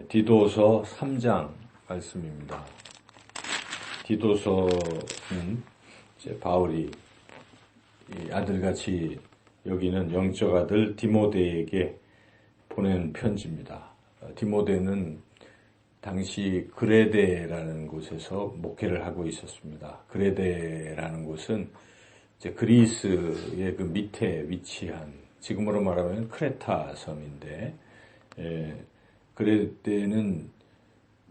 디도서 3장 말씀입니다. 디도서는 이제 바울이 아들같이 여기는 영적 아들 디모데에게 보낸 편지입니다. 디모데는 당시 그레데라는 곳에서 목회를 하고 있었습니다. 그레데라는 곳은 이제 그리스의 그 밑에 위치한, 지금으로 말하면 크레타 섬인데, 그레데는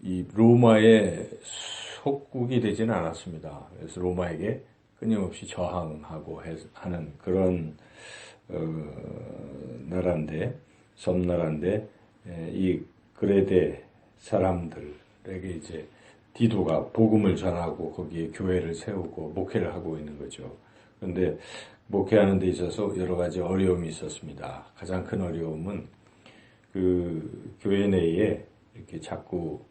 이 로마의 속국이 되지는 않았습니다. 그래서 로마에게 끊임없이 저항하고 하는 그런 나라인데, 섬나라인데, 이 그레데 사람들에게 이제 디도가 복음을 전하고 거기에 교회를 세우고 목회를 하고 있는 거죠. 그런데 목회하는 데 있어서 여러 가지 어려움이 있었습니다. 가장 큰 어려움은 그 교회 내에 이렇게 자꾸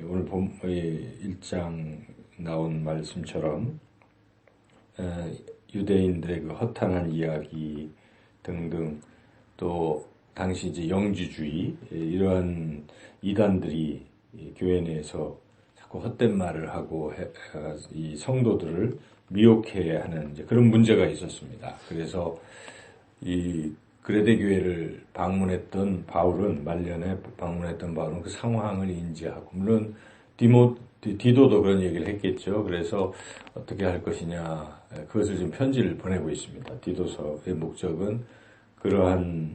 오늘 1장 나온 말씀처럼 유대인들의 그 허탄한 이야기 등등, 또 당시 이제 영주주의 이러한 이단들이 교회 내에서 자꾸 헛된 말을 하고 이 성도들을 미혹해 하는 이제 그런 문제가 있었습니다. 그래서 이 그레데 교회를 방문했던 바울은, 말년에 방문했던 바울은 그 상황을 인지하고, 물론 디도도 그런 얘기를 했겠죠. 그래서 어떻게 할 것이냐, 그것을 지금 편지를 보내고 있습니다. 디도서의 목적은 그러한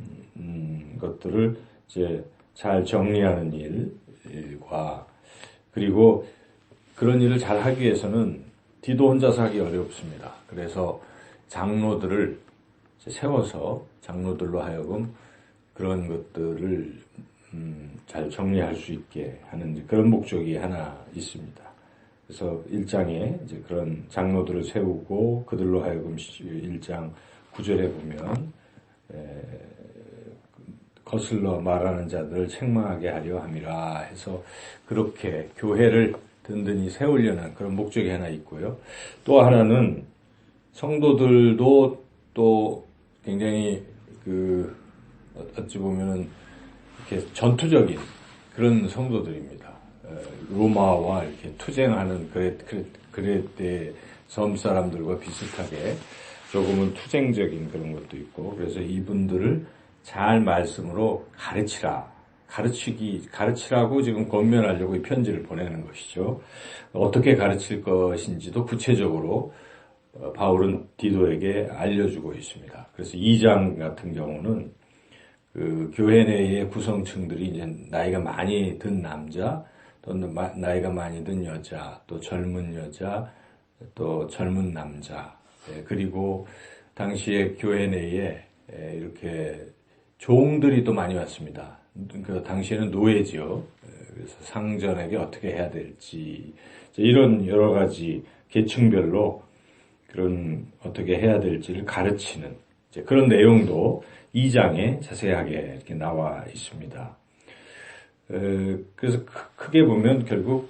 것들을 이제 잘 정리하는 일과, 그리고 그런 일을 잘 하기 위해서는 디도 혼자서 하기 어렵습니다. 그래서 장로들을 세워서 장로들로 하여금 그런 것들을 잘 정리할 수 있게 하는 그런 목적이 하나 있습니다. 그래서 1장에 이제 그런 장로들을 세우고 그들로 하여금 1장 9절에 보면 거슬러 말하는 자들을 책망하게 하려 함이라 해서 그렇게 교회를 든든히 세우려는 그런 목적이 하나 있고요. 또 하나는 성도들도 또 굉장히 어찌 보면은 이렇게 전투적인 그런 성도들입니다. 로마와 이렇게 투쟁하는 그레데 섬 사람들과 비슷하게 조금은 투쟁적인 그런 것도 있고, 그래서 이분들을 잘 말씀으로 가르치라고 지금 권면하려고 이 편지를 보내는 것이죠. 어떻게 가르칠 것인지도 구체적으로 바울은 디도에게 알려주고 있습니다. 그래서 2장 같은 경우는 그 교회 내의 구성층들이 이제 나이가 많이 든 남자, 또 나이가 많이 든 여자, 또 젊은 여자, 또 젊은 남자, 그리고 당시에 교회 내에 이렇게 종들이 또 많이 왔습니다. 그 당시에는 노예지요. 그래서 상전에게 어떻게 해야 될지, 이런 여러 가지 계층별로 그런 어떻게 해야 될지를 가르치는 그런 내용도 2장에 자세하게 이렇게 나와 있습니다. 그래서 크게 보면 결국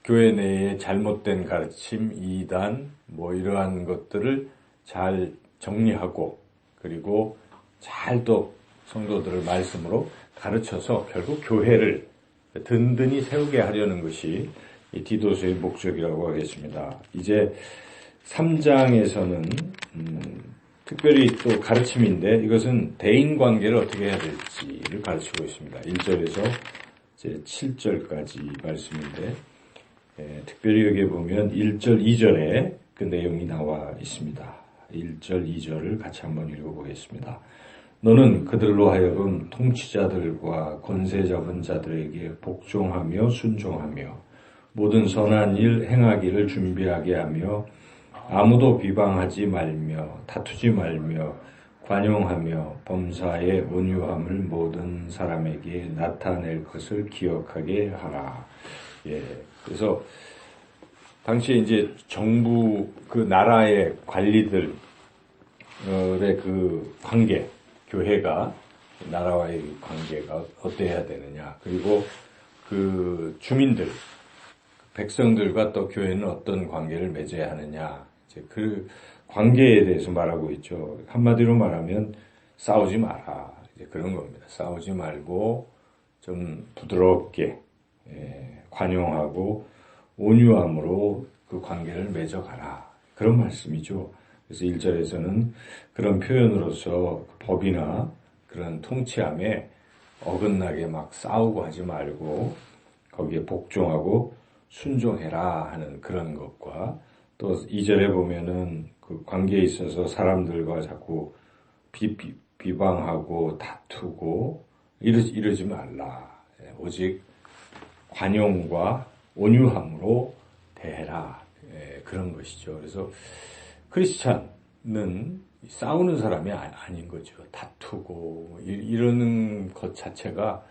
교회 내에 잘못된 가르침, 이단, 이러한 것들을 잘 정리하고, 그리고 잘 또 성도들을 말씀으로 가르쳐서 결국 교회를 든든히 세우게 하려는 것이 이 디도서의 목적이라고 하겠습니다. 이제 3장에서는 특별히 또 가르침인데, 이것은 대인 관계를 어떻게 해야 될지를 가르치고 있습니다. 1절에서 이제 7절까지 말씀인데, 특별히 여기에 보면 1절, 2절에 그 내용이 나와 있습니다. 1절, 2절을 같이 한번 읽어보겠습니다. 너는 그들로 하여금 통치자들과 권세 잡은 자들에게 복종하며 순종하며 모든 선한 일 행하기를 준비하게 하며 아무도 비방하지 말며 다투지 말며 관용하며 범사의 온유함을 모든 사람에게 나타낼 것을 기억하게 하라. 그래서 당시에 이제 정부, 그 나라의 관리들의 그 관계, 교회가 나라와의 관계가 어때야 되느냐, 그리고 그 주민들, 백성들과 또 교회는 어떤 관계를 맺어야 하느냐, 이제 그 관계에 대해서 말하고 있죠. 한마디로 말하면 싸우지 마라, 이제 그런 겁니다. 싸우지 말고 좀 부드럽게 관용하고 온유함으로 그 관계를 맺어가라. 그런 말씀이죠. 그래서 1절에서는 그런 표현으로서 법이나 그런 통치함에 어긋나게 막 싸우고 하지 말고 거기에 복종하고 순종해라 하는 그런 것과 또 2절에 보면은 그 관계에 있어서 사람들과 자꾸 비방하고 다투고 이러지 말라. 오직 관용과 온유함으로 대해라. 그런 것이죠. 그래서 크리스찬은 싸우는 사람이 아닌 거죠. 다투고 이러는 것 자체가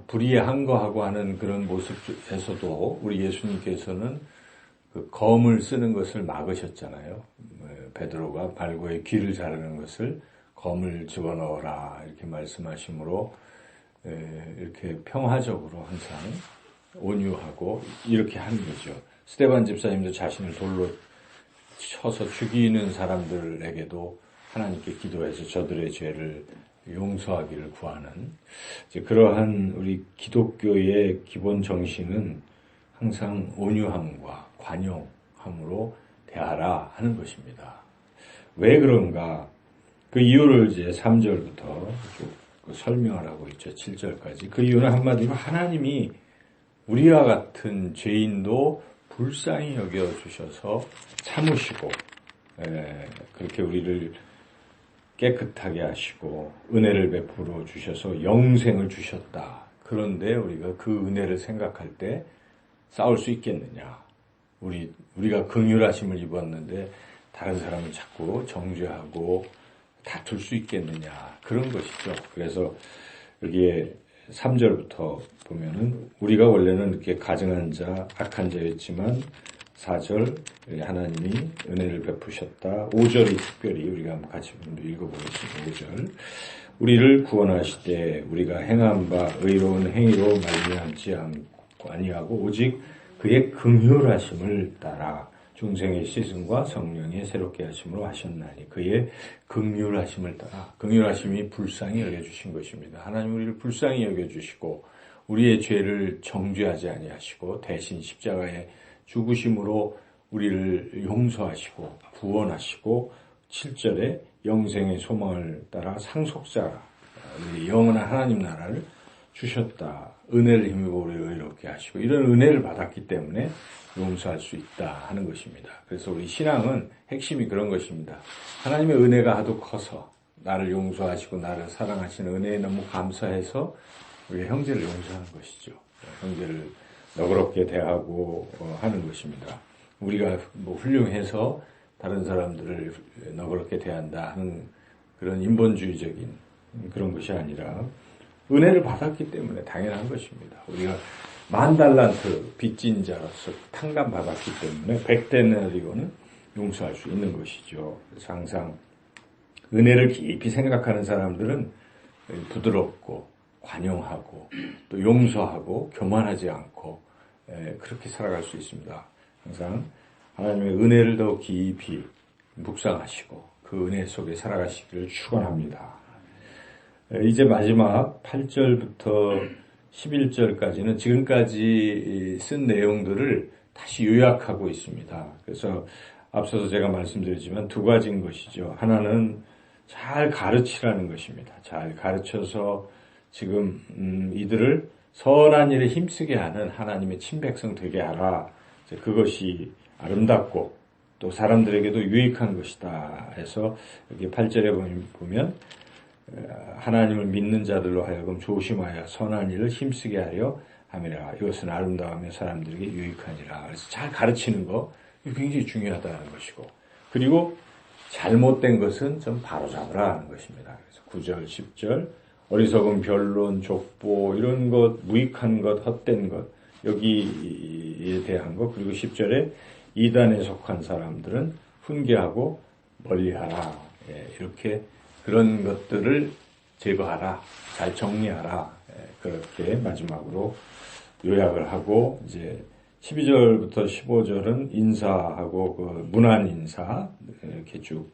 불의한 거하고 하는 그런 모습에서도 우리 예수님께서는 그 검을 쓰는 것을 막으셨잖아요. 베드로가 발고에 귀를 자르는 것을 검을 집어넣어라 이렇게 말씀하시므로 이렇게 평화적으로 항상 온유하고 이렇게 하는 거죠. 스데반 집사님도 자신을 돌로 쳐서 죽이는 사람들에게도 하나님께 기도해서 저들의 죄를 용서하기를 구하는 그러한 우리 기독교의 기본 정신은 항상 온유함과 관용함으로 대하라 하는 것입니다. 왜 그런가? 그 이유를 이제 3절부터 쭉 설명을 하고 있죠. 7절까지. 그 이유는 한마디로 하나님이 우리와 같은 죄인도 불쌍히 여겨주셔서 참으시고 그렇게 우리를 깨끗하게 하시고 은혜를 베풀어 주셔서 영생을 주셨다. 그런데 우리가 그 은혜를 생각할 때 싸울 수 있겠느냐. 우리가 긍휼하심을 입었는데 다른 사람을 자꾸 정죄하고 다툴 수 있겠느냐. 그런 것이죠. 그래서 여기에 3절부터 보면은 우리가 원래는 이렇게 가증한 자, 악한 자였지만 4절 하나님이 은혜를 베푸셨다. 5절이 특별히 우리가 한번 같이 읽어보겠습니다. 5절 우리를 구원하시되 우리가 행한 바 의로운 행위로 말미암지 않고 아니하고 오직 그의 긍휼하심을 따라 중생의 씻음과 성령의 새롭게 하심으로 하셨나니 그의 긍휼하심을 따라 긍휼하심이 불쌍히 여겨주신 것입니다. 하나님 우리를 불쌍히 여겨주시고 우리의 죄를 정죄하지 아니하시고 대신 십자가에 죽으심으로 우리를 용서하시고 구원하시고 7절에 영생의 소망을 따라 상속자 영원한 하나님 나라를 주셨다. 은혜를 힘입어 우리를 의롭게 하시고 이런 은혜를 받았기 때문에 용서할 수 있다 하는 것입니다. 그래서 우리 신앙은 핵심이 그런 것입니다. 하나님의 은혜가 하도 커서 나를 용서하시고 나를 사랑하시는 은혜에 너무 감사해서 우리 형제를 용서하는 것이죠. 형제를 너그럽게 대하고 하는 것입니다. 우리가 훌륭해서 다른 사람들을 너그럽게 대한다 하는 그런 인본주의적인 그런 것이 아니라 은혜를 받았기 때문에 당연한 것입니다. 우리가 10,000달란트 빚진 자로서 탕감받았기 때문에 100데나리온은 용서할 수 있는 것이죠. 그래서 항상 은혜를 깊이 생각하는 사람들은 부드럽고 관용하고 또 용서하고 교만하지 않고 그렇게 살아갈 수 있습니다. 항상 하나님의 은혜를 더 깊이 묵상하시고 그 은혜 속에 살아가시기를 축원합니다. 이제 마지막 8절부터 11절까지는 지금까지 쓴 내용들을 다시 요약하고 있습니다. 그래서 앞서서 제가 말씀드렸지만 두 가지인 것이죠. 하나는 잘 가르치라는 것입니다. 잘 가르쳐서 지금 이들을 선한 일에 힘쓰게 하는 하나님의 친백성 되게 하라. 그것이 아름답고 또 사람들에게도 유익한 것이다 해서 여기 8절에 보면 하나님을 믿는 자들로 하여금 조심하여 선한 일을 힘쓰게 하려 함이라. 이것은 아름다우며 사람들에게 유익하니라. 그래서 잘 가르치는 거 굉장히 중요하다는 것이고 그리고 잘못된 것은 좀 바로잡으라 하는 것입니다. 그래서 9절, 10절 어리석은 변론, 족보 이런 것, 무익한 것, 헛된 것 여기에 대한 것 그리고 10절에 이단에 속한 사람들은 훈계하고 멀리하라. 이렇게 그런 것들을 제거하라, 잘 정리하라. 그렇게 마지막으로 요약을 하고 이제 12절부터 15절은 인사하고 그 문안 인사 이렇게 쭉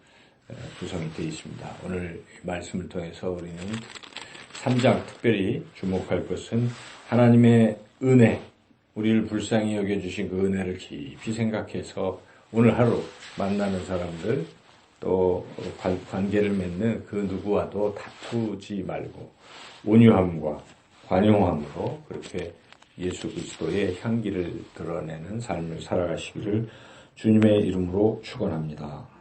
구성이 되어 있습니다. 오늘 말씀을 통해서 우리는 3장 특별히 주목할 것은 하나님의 은혜, 우리를 불쌍히 여겨주신 그 은혜를 깊이 생각해서 오늘 하루 만나는 사람들 또 관계를 맺는 그 누구와도 다투지 말고 온유함과 관용함으로 그렇게 예수 그리스도의 향기를 드러내는 삶을 살아가시기를 주님의 이름으로 축원합니다.